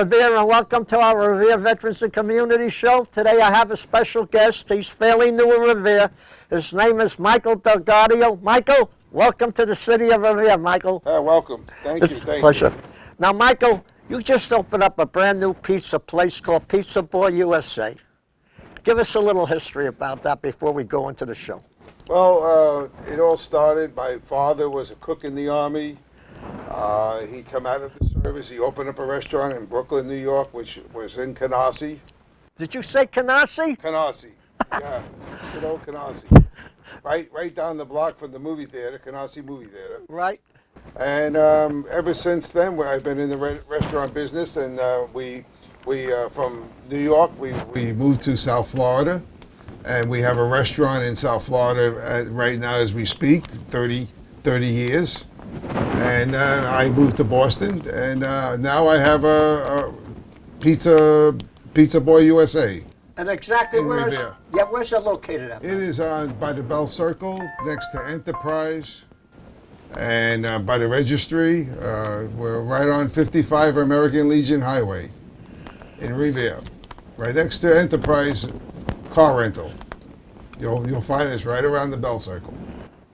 Revere, and welcome to our Revere Veterans and Community Show. Today I have a special guest. He's fairly new in Revere. His name is Michael Delgardio. Michael, welcome to the city of Revere, Michael. Welcome. Thank you. Thank Pleasure. you. Now, Michael, you just opened up a brand new pizza place called Pizza Boy U.S.A. Give us a little history about that before we go into the show. Well, it all started, my father was a cook in the Army. He came out of the service. He opened up a restaurant in Brooklyn, New York, which was in Canarsie. Did you say Canarsie? Canarsie, yeah, good old Canarsie. Right down the block from the movie theater, Canarsie movie theater. Right. And ever since then, I've been in the restaurant business, and we from New York, we moved to South Florida, and we have a restaurant in South Florida right now as we speak, 30 years. And I moved to Boston, and now I have a Pizza Boy USA. And exactly where's it located at? It is by the Bell Circle, next to Enterprise, and by the Registry. We're right on 55 American Legion Highway in Revere, right next to Enterprise Car Rental. You'll find us right around the Bell Circle.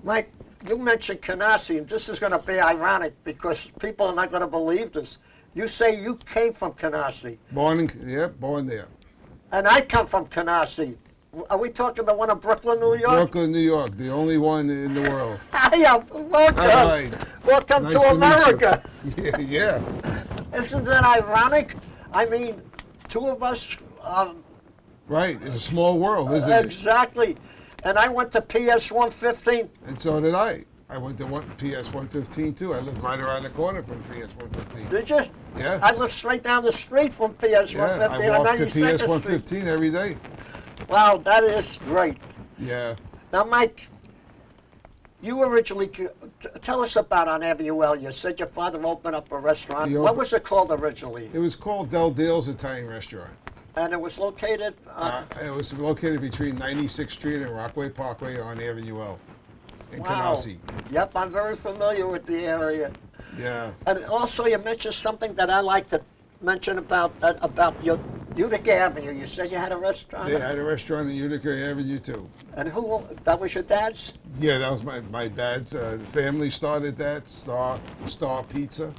Mike, you mentioned Canarsie, and this is going to be ironic because people are not going to believe this. You say you came from Canarsie. Born there. And I come from Canarsie. Are we talking the one in Brooklyn, New York? Brooklyn, New York, the only one in the world. Hiya, welcome. Hi. Welcome Nice to America. Yeah. Isn't that ironic? I mean, two of us. Right, it's a small world, isn't it? Exactly. And I went to PS 115. And so did I. I went to PS 115 too. I lived right around the corner from PS 115. Did you? Yeah. I lived straight down the street from PS 115 I on walked to 92nd PS Street. 115 every day. Wow, that is great. Yeah. Now, Mike, you originally, tell us about on RVL. You said your father opened up a restaurant. What was it called originally? It was called Del Dale's Italian Restaurant. And it was located? It was located between 96th Street and Rockaway Parkway on Avenue L in Canarsie. Yep, I'm very familiar with the area. Yeah. And also you mentioned something that I like to mention about your Utica Avenue. You said you had a restaurant? They had a restaurant in Utica Avenue too. And that was your dad's? Yeah, that was my dad's. The family started that, Star Pizza.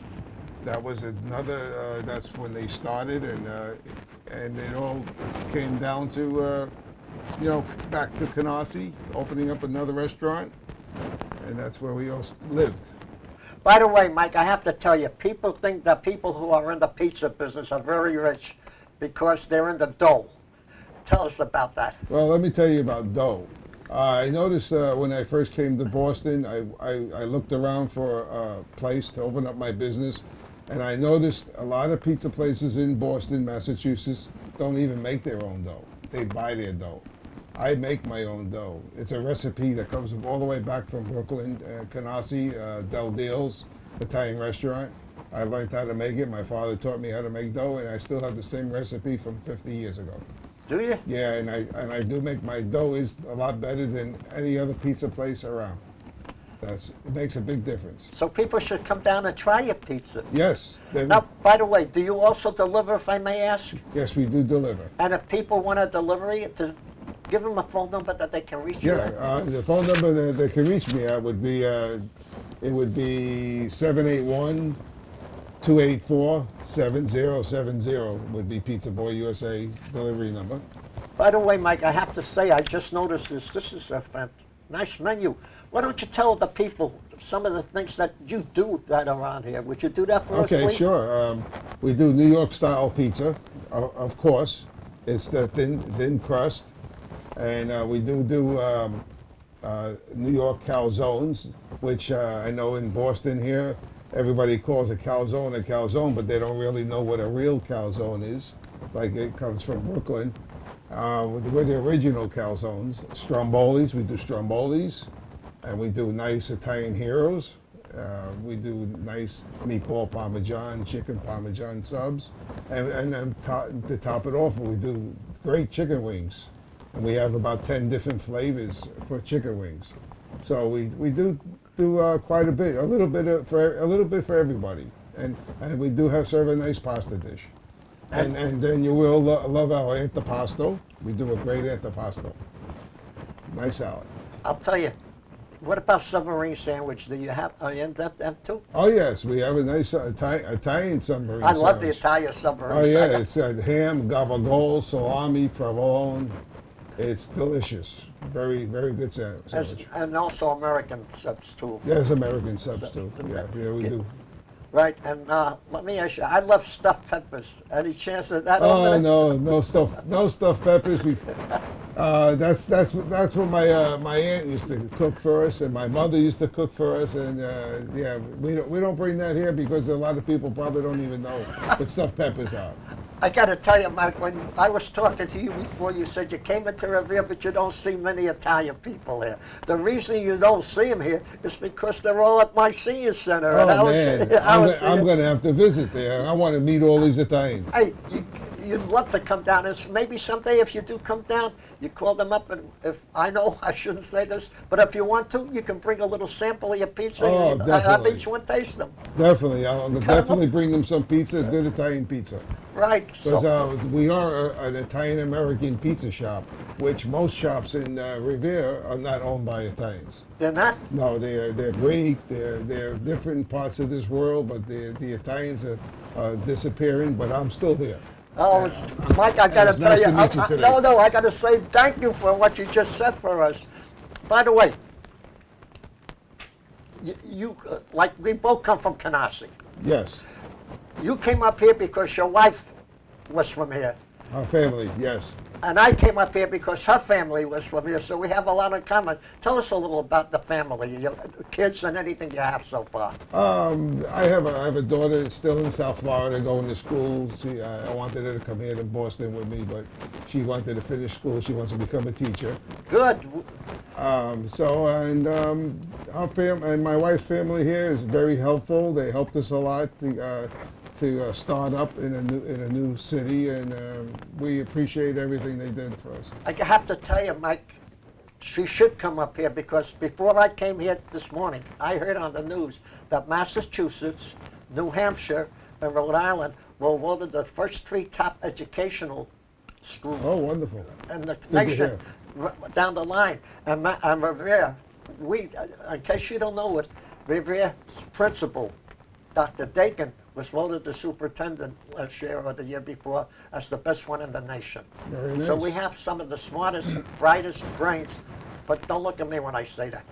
That was another, that's when they started, and it all came down to, back to Canarsie, opening up another restaurant, and that's where we all lived. By the way, Mike, I have to tell you, people think that people who are in the pizza business are very rich because they're in the dough. Tell us about that. Well, let me tell you about dough. I noticed when I first came to Boston, I looked around for a place to open up my business, and I noticed a lot of pizza places in Boston, Massachusetts, don't even make their own dough. They buy their dough. I make my own dough. It's a recipe that comes all the way back from Brooklyn, Canarsie, Del Dale's Italian restaurant. I learned how to make it. My father taught me how to make dough, and I still have the same recipe from 50 years ago. Do you? Yeah, and I do make my dough is a lot better than any other pizza place around. It makes a big difference. So people should come down and try your pizza. Yes. Now, by the way, do you also deliver, if I may ask? Yes, we do deliver. And if people want a delivery, to give them a phone number that they can reach you at? Yeah, the phone number that they can reach me at would be, it would be 781-284-7070 would be Pizza Boy USA delivery number. By the way, Mike, I have to say, I just noticed this. This is a nice menu. Why don't you tell the people some of the things that you do that are on here? Would you do that for us, please? Okay, sure. We do New York style pizza, of course. It's the thin crust. And we do New York calzones, which I know in Boston here, everybody calls a calzone, but they don't really know what a real calzone is. Like it comes from Brooklyn. We're the original calzones. Strombolis, we do strombolis. And we do nice Italian heroes. We do nice meatball parmesan, chicken parmesan subs. And to top it off, we do great chicken wings. And we have about 10 different flavors for chicken wings. So we do quite a bit, a little bit for everybody. And we do serve a nice pasta dish. And then you will love our antipasto. We do a great antipasto. Nice salad. I'll tell you, what about Submarine Sandwich? Do you have, are you in that too? Oh yes, we have a nice Italian submarine I love the sandwich. Italian Submarine. Oh yeah, it's ham, gabagool, salami, provolone. It's delicious. Very, very good sandwich. And also American subs too. There's American subs too. Yeah, we do. Right, and let me ask you, I love stuffed peppers. Any chance of that? Oh over there? no stuffed peppers. That's what my aunt used to cook for us, and my mother used to cook for us, and yeah, we don't bring that here because a lot of people probably don't even know what stuffed peppers are. I got to tell you, Mike, when I was talking to you before, you said you came into Revere, but you don't see many Italian people here. The reason you don't see them here is because they're all at my senior center. Oh and man, I'm going to have to visit there. I want to meet all these Italians. Hey, you'd love to come down. And maybe someday, if you do come down, you call them up. And if I know I shouldn't say this, but if you want to, you can bring a little sample of your pizza. Oh, and have definitely. each one taste them. Definitely, I'll definitely bring them some pizza, good Italian pizza. Right. Because we are an Italian-American pizza shop, which most shops in Revere are not owned by Italians. They're not? No, they're Greek, they're different parts of this world, but the Italians are disappearing, but I'm still here. Oh, Mike, I got to it's tell nice you. to meet you today. No, I got to say thank you for what you just said for us. By the way, you like we both come from Canarsie. Yes, You came up here because your wife was from here. our family, yes. And I came up here because her family was from here, so we have a lot in common. Tell us a little about the family, your kids, and anything you have so far. I have a daughter that's still in South Florida going to school. I wanted her to come here to Boston with me, but she wanted to finish school. She wants to become a teacher. Good. Our family and my wife's family here is very helpful. They helped us a lot to start up in a new city, and we appreciate everything they did for us. I have to tell you, Mike, she should come up here because before I came here this morning, I heard on the news that Massachusetts, New Hampshire, and Rhode Island were voted the first 3 top educational schools Oh, wonderful! in the to nation hear. down the line. And Revere, in case you don't know it, Revere's principal, Dr. Dakin, was voted the superintendent last year or the year before as the best one in the nation. Very nice. So we have some of the smartest, brightest brains, but don't look at me when I say that.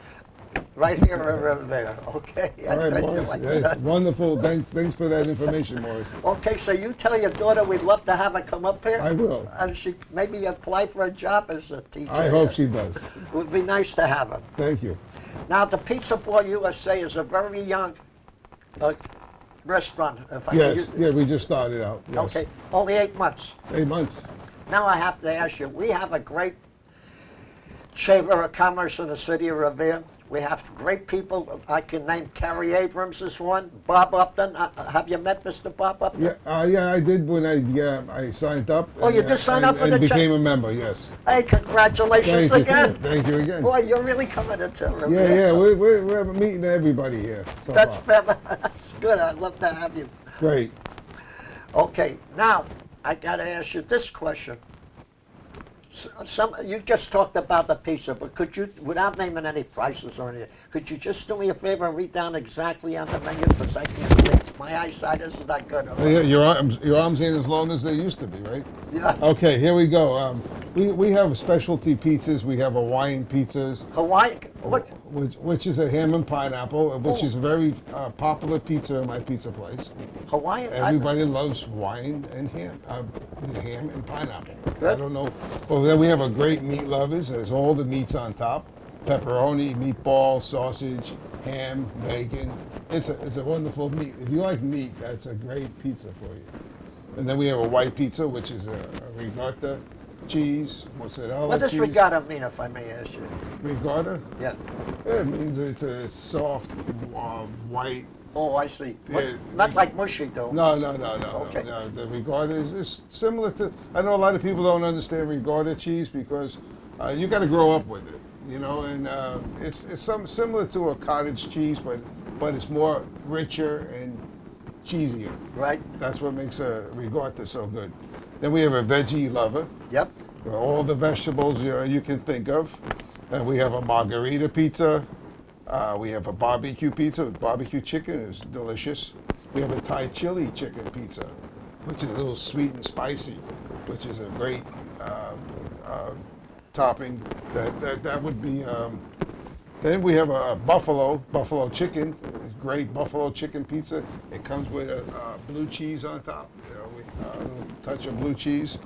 Right here in Revere, okay? All right, Morris. That's wonderful. Thanks for that information, Morris. Okay, so you tell your daughter we'd love to have her come up here. I will. And she maybe apply for a job as a teacher. I hope she does. It would be nice to have her. Thank you. Now, the Pizza Boy USA is a very young restaurant. If I can Yes, use- yeah, we just started out. Yes. Okay, only 8 months. 8 months. Now I have to ask you, we have a great Chamber of Commerce in the city of Revere. We have great people. I can name Carrie Abrams is one, Bob Upton. Have you met Mr. Bob Upton? Yeah, I did when I signed up. Oh, you just signed up for and the became a member. Yes. Hey, congratulations Thank you. again. Thank you again. Boy, you're really coming into Revere. Yeah, we're meeting everybody here. So That's far. that's good. I'd love to have you. Great. Okay, now I got to ask you this question. You just talked about the pizza, but could you, without naming any prices or anything, could you just do me a favor and read down exactly on the menu because I can't read. My eyesight isn't that good. Yeah, your arms ain't as long as they used to be, right? Yeah. Okay, here we go. We have specialty pizzas. We have Hawaiian pizzas, Hawaii. What? which is a ham and pineapple, which Oh. is a very popular pizza in my pizza place. Hawaiian. Everybody loves Hawaiian and ham, the ham and pineapple. Good. I don't know. Well, then we have a great meat lovers. There's all the meats on top: pepperoni, meatball, sausage, ham, bacon. It's a wonderful meat. If you like meat, that's a great pizza for you. And then we have a white pizza, which is a ricotta cheese, mozzarella What does cheese. regatta mean, if I may ask you? Ricotta? Yeah. It means it's a soft, white. Oh, I see. Yeah. Not like mushy, though. No. Okay. No. The ricotta is similar to. I know a lot of people don't understand ricotta cheese because you got to grow up with it, you know. And it's some similar to a cottage cheese, but it's more richer and cheesier. Right. That's what makes a ricotta so good. Then we have a veggie lover. Yep. All the vegetables you can think of. And we have a margarita pizza. We have a barbecue pizza with barbecue chicken. It's delicious. We have a Thai chili chicken pizza, which is a little sweet and spicy, which is a great topping. That would be. Then we have a buffalo chicken, great buffalo chicken pizza. It comes with a blue cheese on top, a little touch of blue cheese.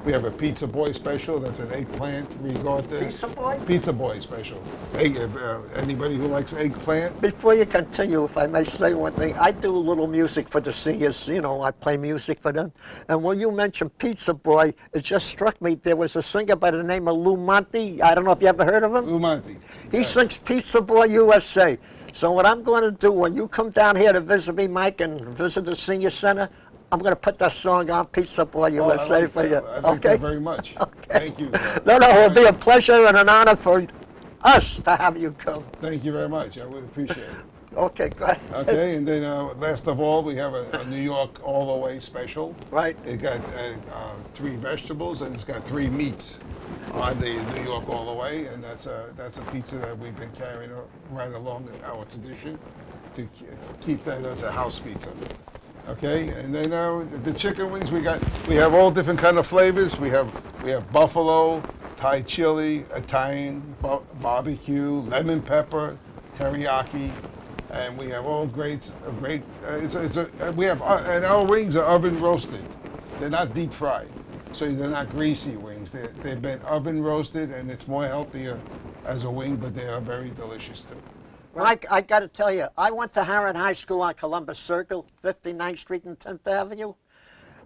We have a Pizza Boy special. That's an eggplant ricotta. Pizza Boy? Pizza Boy special. Anybody who likes eggplant? Before you continue, if I may say one thing, I do a little music for the seniors. You know, I play music for them. And when you mentioned Pizza Boy, it just struck me there was a singer by the name of Lou Monte. I don't know if you ever heard of him. Lou Monte. He sings Pizza Boy USA. So what I'm going to do when you come down here to visit me, Mike, and visit the senior center, I'm going to put that song on, Pizza Boy USA, like for you. I like that very much. Okay. Thank you. No, it'll be a pleasure and an honor for us to have you come. Thank you very much. I would appreciate it. Okay, go ahead. Okay, and then last of all, we have a New York all the way special. Right. It got 3 vegetables and it's got 3 meats on the New York all the way, and that's a pizza that we've been carrying right along our tradition to keep that as a house pizza. Okay, and then the chicken wings we have all different kind of flavors. We have buffalo, Thai chili, Italian barbecue, lemon pepper, teriyaki, and we have all great. We have and our wings are oven roasted. They're not deep fried, so they're not greasy wings. They've been oven roasted, and it's more healthier as a wing, but they are very delicious too. Mike, I got to tell you, I went to Harran High School on Columbus Circle, 59th Street and 10th Avenue,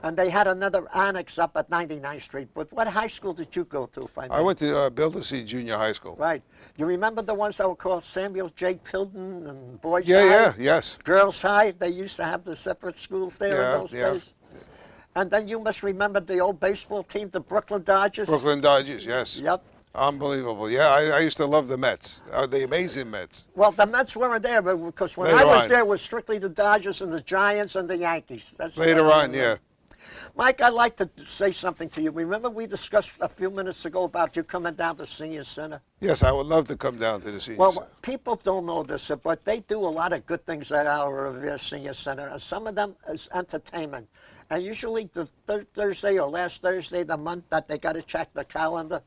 and they had another annex up at 99th Street. But what high school did you go to, if I may? I went to Bildersee Junior High School. Right. You remember the ones that were called Samuel J. Tilden and Boys High? Yeah, yes. Girls High? They used to have the separate schools there in those days. And then you must remember the old baseball team, the Brooklyn Dodgers. Brooklyn Dodgers, yes. Yep. Unbelievable. Yeah, I used to love the Mets, the amazing Mets. Well, the Mets weren't there, but because when I was there, it was strictly the Dodgers and the Giants and the Yankees. That's later on, yeah. Mike, I'd like to say something to you. Remember we discussed a few minutes ago about you coming down to Senior Center? Yes, I would love to come down to the Senior Center. Well, people don't know this, but they do a lot of good things at our Revere Senior Center, and some of them is entertainment. And usually the Thursday or last Thursday of the month that they got to check the calendar,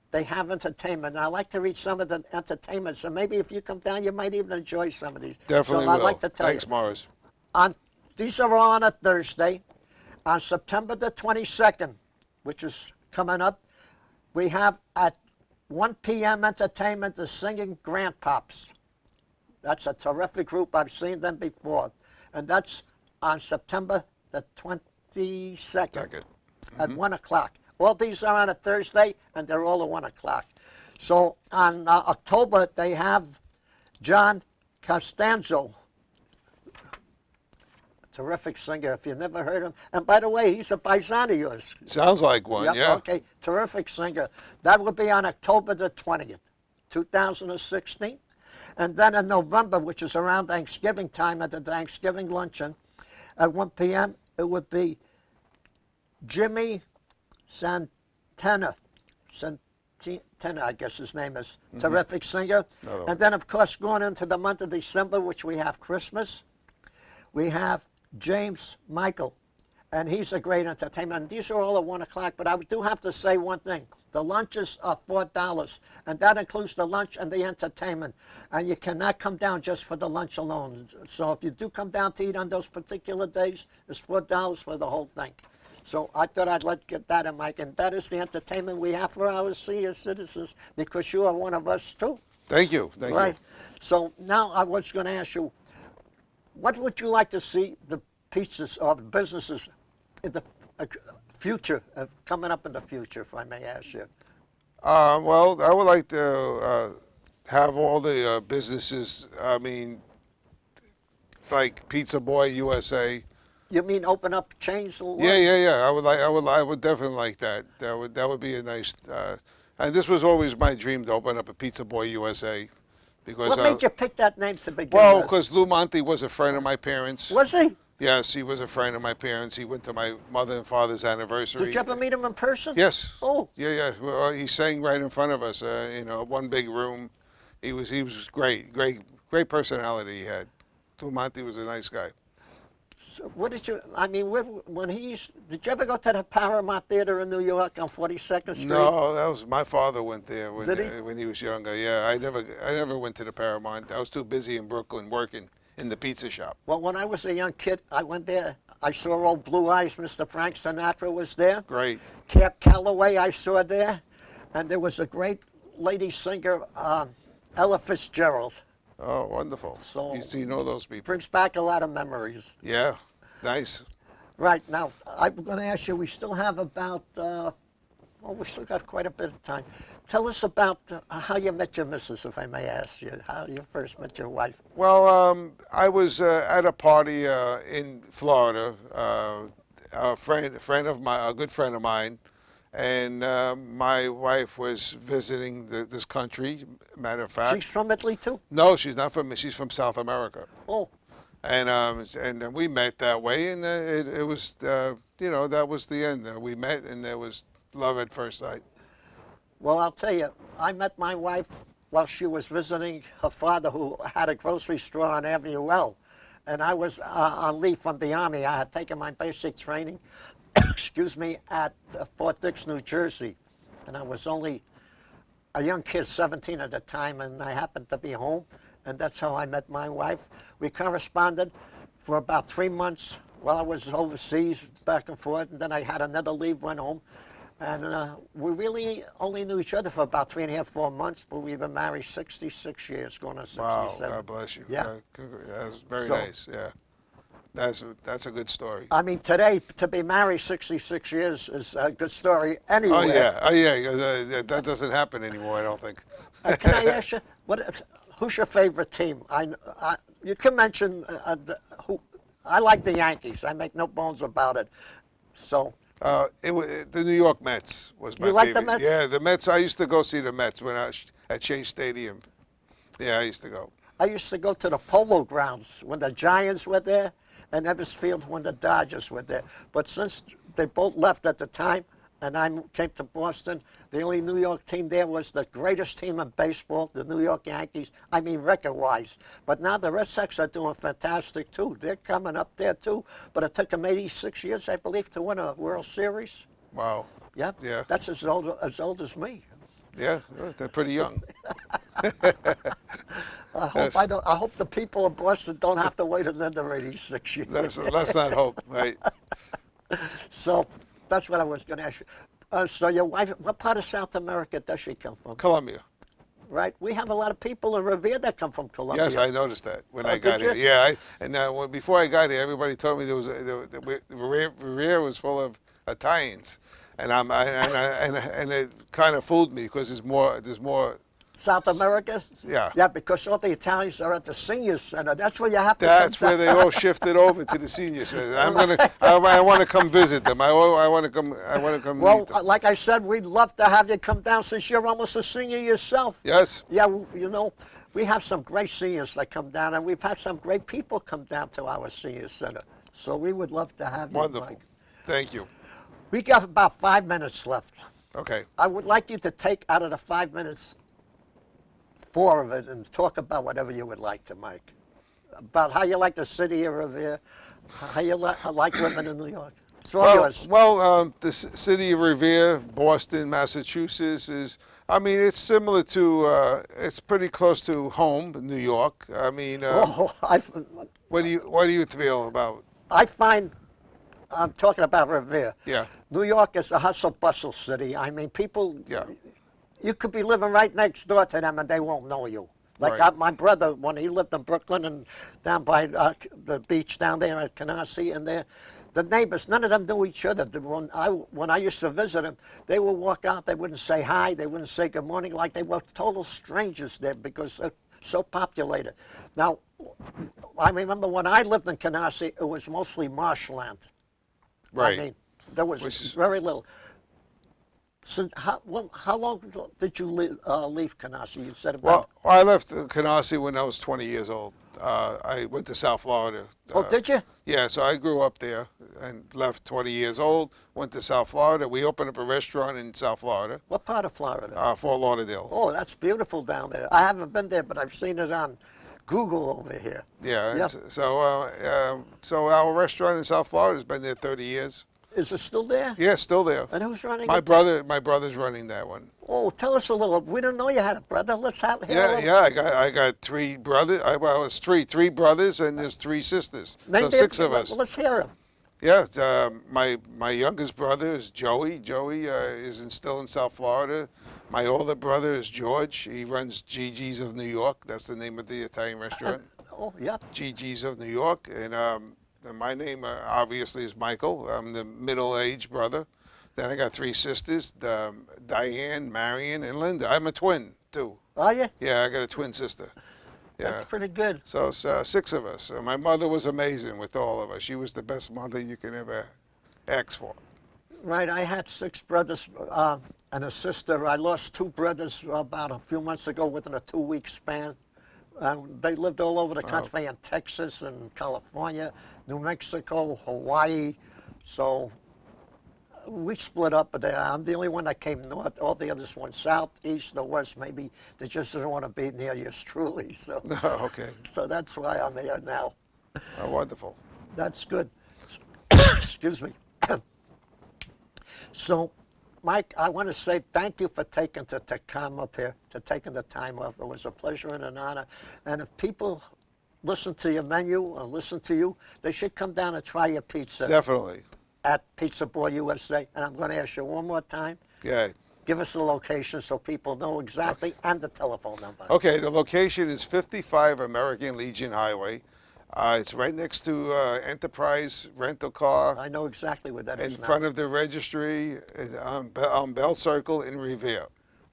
they have entertainment. And I like to read some of the entertainment, so maybe if you come down, you might even enjoy some of these. Definitely so will. I'd like to tell Thanks, you. Morris. These are all on a Thursday. On September the 22nd, which is coming up, we have at 1 p.m. entertainment the Singing Grandpops. That's a terrific group. I've seen them before. And that's on September the 22nd at 1 o'clock. All these are on a Thursday, and they're all at 1 o'clock. So on October, they have John Costanzo. Terrific singer, if you've never heard him. And by the way, he's a paisan of yours. Sounds like one, Yep, yeah. Okay, terrific singer. That will be on October the 20th, 2016. And then in November, which is around Thanksgiving time, at the Thanksgiving luncheon, at 1 p.m., it would be Jimmy Santana. Santana, I guess his name is. Terrific singer. And then, of course, going into the month of December, which we have Christmas, we have James Michael, and he's a great entertainment. And these are all at 1 o'clock, but I do have to say one thing. The lunches are $4, and that includes the lunch and the entertainment. And you cannot come down just for the lunch alone. So if you do come down to eat on those particular days, it's $4 for the whole thing. So I thought I'd let get that in, Mike. And that is the entertainment we have for our senior citizens, because you are one of us, too. Thank you. Thank you. So now I was going to ask you, what would you like to see the pieces or the businesses in the future, coming up in the future, if I may ask you? Well, I would like to have all the businesses, I mean, like Pizza Boy USA. You mean open up chains? Yeah. I would definitely like that. That would be a nice. And this was always my dream, to open up a Pizza Boy USA. Because what made you pick that name to begin well, with? because Lou Monte was a friend of my parents. Was he? Yes, he was a friend of my parents. He went to my mother and father's anniversary. Did you ever meet him in person? Yes. Oh, Yeah, yeah. Well, he sang right in front of us. One big room. He was great, great personality he had. Monty was a nice guy. so what did you? I mean, when did you ever go to the Paramount Theater in New York on 42nd Street? No, that was my father went there when Did he? when he was younger. Yeah, I never went to the Paramount. I was too busy in Brooklyn working in the pizza shop. Well, when I was a young kid, I went there. I saw old Blue Eyes. Mr. Frank Sinatra was there. Great. Cap Calloway I saw there, and there was a great lady singer, Ella Fitzgerald. Oh, wonderful. So- you know those people. Brings back a lot of memories. Yeah, nice. Right, now, I'm going to ask you, we still have about, we still got quite a bit of time. Tell us about how you met your missus, if I may ask you, how you first met your wife. Well, I was at a party in Florida. A good friend of mine, and my wife was visiting this country. Matter of fact, She's from Italy, too? no, she's not from. She's from South America. Oh, And we met that way, and it was that was the end. We met, and there was love at first sight. well, I'll tell you, I met my wife while she was visiting her father, who had a grocery store on Avenue L. And I was on leave from the Army. I had taken my basic training, excuse me, at Fort Dix, New Jersey. And I was only a young kid, 17 at the time, and I happened to be home. And that's how I met my wife. We corresponded for about 3 months while I was overseas, back and forth. And then I had another leave, went home. And we really only knew each other for about 3.5, 4 months, but we've been married 66 years, going on 67. Wow, God bless you. Yeah. That's very So- nice. Yeah, that's a good story. I mean, today, to be married 66 years is a good story anyway. Oh yeah. That doesn't happen anymore. I don't think. Can I ask you, who's your favorite team? You can mention who. I like the Yankees. I make no bones about it. So, The New York Mets was my You like the favorite. Mets? Yeah, the Mets. I used to go see the Mets when I was at Shea Stadium. Yeah, I used to go. I used to go to the Polo Grounds when the Giants were there, and Evans Field when the Dodgers were there. But since they both left at the time, and I came to Boston, the only New York team there was the greatest team in baseball, the New York Yankees, I mean record-wise. But now the Red Sox are doing fantastic, too. They're coming up there, too. But it took them 86 years, I believe, to win a World Series. Wow. Yeah, Yeah. that's as old as me. Yeah, they're pretty young. I hope the people of Boston don't have to wait another 86 years. Let's not hope, right? So that's what I was going to ask you. So your wife, what part of South America does she come from? Colombia. Right? We have a lot of people in Revere that come from Colombia. Yes, I noticed that when Oh, I got did here. you? Yeah, before I got here, everybody told me Revere was full of Italians, and and it kind of fooled me because there's more. South America? Yeah. Yeah, because all the Italians are at the senior center. That's where you have to That's come where they all shifted over to the senior center. I want to come visit them. I want to come. Well, meet them. like I said, we'd love to have you come down since you're almost a senior yourself. Yes. Yeah, we have some great seniors that come down, and we've had some great people come down to our senior center. So we would love to have you, Wonderful. Mike. Thank you. We got about 5 minutes left. Okay. I would like you to take out of the 5 minutes 4 of it and talk about whatever you would like to, Mike. About how you like the city of Revere, how you like living in New York. It's all yours. The city of Revere, Boston, Massachusetts it's similar to, it's pretty close to home, New York. What do you feel about? I'm talking about Revere. Yeah. New York is a hustle bustle city. I mean, people. Yeah. You could be living right next door to them and they won't know you. Like Right. my brother, when he lived in Brooklyn and down by the beach down there at Canarsie and there, the neighbors, none of them knew each other. When I used to visit them, they would walk out, they wouldn't say hi, they wouldn't say good morning, like they were total strangers there because they're so populated. Now, I remember when I lived in Canarsie, it was mostly marshland. Right. I mean, there was very little. So how long did you leave Canarsie? You said about. Well, I left Canarsie when I was 20 years old. I went to South Florida. Oh, did you? Yeah, so I grew up there and left 20 years old. Went to South Florida. We opened up a restaurant in South Florida, What part of Florida? Fort Lauderdale. Oh, that's beautiful down there. I haven't been there, but I've seen it on Google over here. Yeah, Yep. so our restaurant in South Florida has been there 30 years. Is it still there? Yeah, still there. And who's running My it? brother's running that one. Oh, tell us a little. We didn't know you had a brother. Let's hear a Yeah, little. yeah. I got three brothers. Well, it's three brothers, and there's three sisters. Name So their- 6 of us. Let's hear him. Yeah, my youngest brother is Joey. Joey is still in South Florida. My older brother is George. He runs Gigi's of New York. That's the name of the Italian restaurant. Oh, yeah. Gigi's of New York. And my name obviously is Michael. I'm the middle-aged brother. Then I got 3 sisters, Diane, Marion, and Linda. I'm a twin, too. Are you? Yeah, I got a twin sister. Yeah. That's pretty good. So it's 6 of us. My mother was amazing with all of us. She was the best mother you could ever ask for. Right. I had 6 brothers and a sister. I lost 2 brothers about a few months ago within a 2-week span. They lived all over the country in Texas and California, New Mexico, Hawaii. So we split up there. I'm the only one that came north. All the others went south, east, or west. Maybe they just didn't want to be near yours truly. So, Okay. so that's why I'm here now. Oh, wonderful. That's good. Excuse me. So, Mike, I want to say thank you for taking to come up here, to taking the time off. It was a pleasure and an honor. And if people listen to your menu or listen to you, they should come down and try your pizza Definitely. at Pizza Boy U.S.A. And I'm going to ask you one more time. Yeah. Give us the location so people know exactly and the telephone number. Okay, the location is 55 American Legion Highway. It's right next to Enterprise Rental Car, I know exactly where that in is now. front of the registry on Bell Circle in Revere.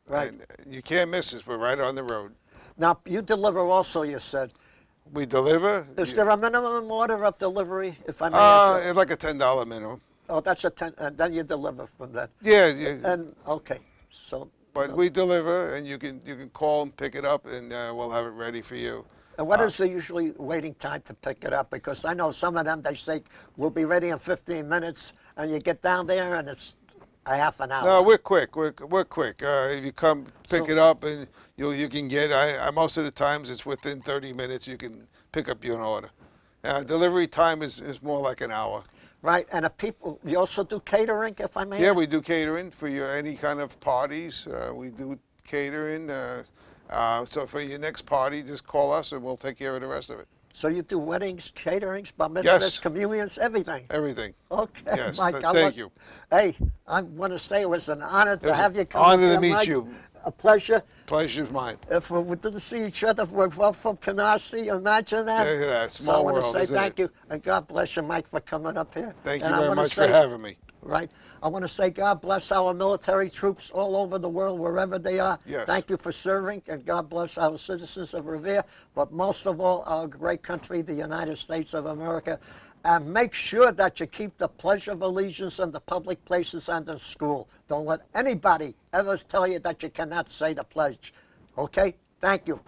Right. And you can't miss us. We're right on the road. Now, you deliver also, you said. We deliver. Is there a minimum order of delivery, if I may ask? It's like a $10 minimum. Oh, that's a 10, and then you deliver from that. Yeah, And, okay, so. but we deliver, and you can call and pick it up, and we'll have it ready for you. And what is the usually waiting time to pick it up? Because I know some of them, they say, we'll be ready in 15 minutes, and you get down there, and it's a half an hour. No, we're quick. We're quick. If you come pick So- it up, and you can get. Most of the times it's within 30 minutes. You can pick up your order. Delivery time is more like an hour. Right, and if people, you also do catering, if I may? Yeah, we do catering for any kind of parties. We do catering. So for your next party, just call us, and we'll take care of the rest of it. So you do weddings, caterings, bar mitzvahs, Yes. communions, everything? Everything. Okay, Yes, Mike. thank you. Hey, I want to say it was an honor to was have an you come honor up to here, meet Mike. you. A pleasure. Pleasure's mine. If we didn't see each other, we're both from Canarsie. Imagine that. Look at that, So I small want to world, say isn't thank it? you, and God bless you, Mike, for coming up here. Thank And you I very wanna much for say- having me. Right. I want to say God bless our military troops all over the world, wherever they are. Yes. Thank you for serving, and God bless our citizens of Revere, but most of all, our great country, the United States of America. And make sure that you keep the Pledge of Allegiance in the public places and in school. Don't let anybody ever tell you that you cannot say the pledge. Okay? Thank you.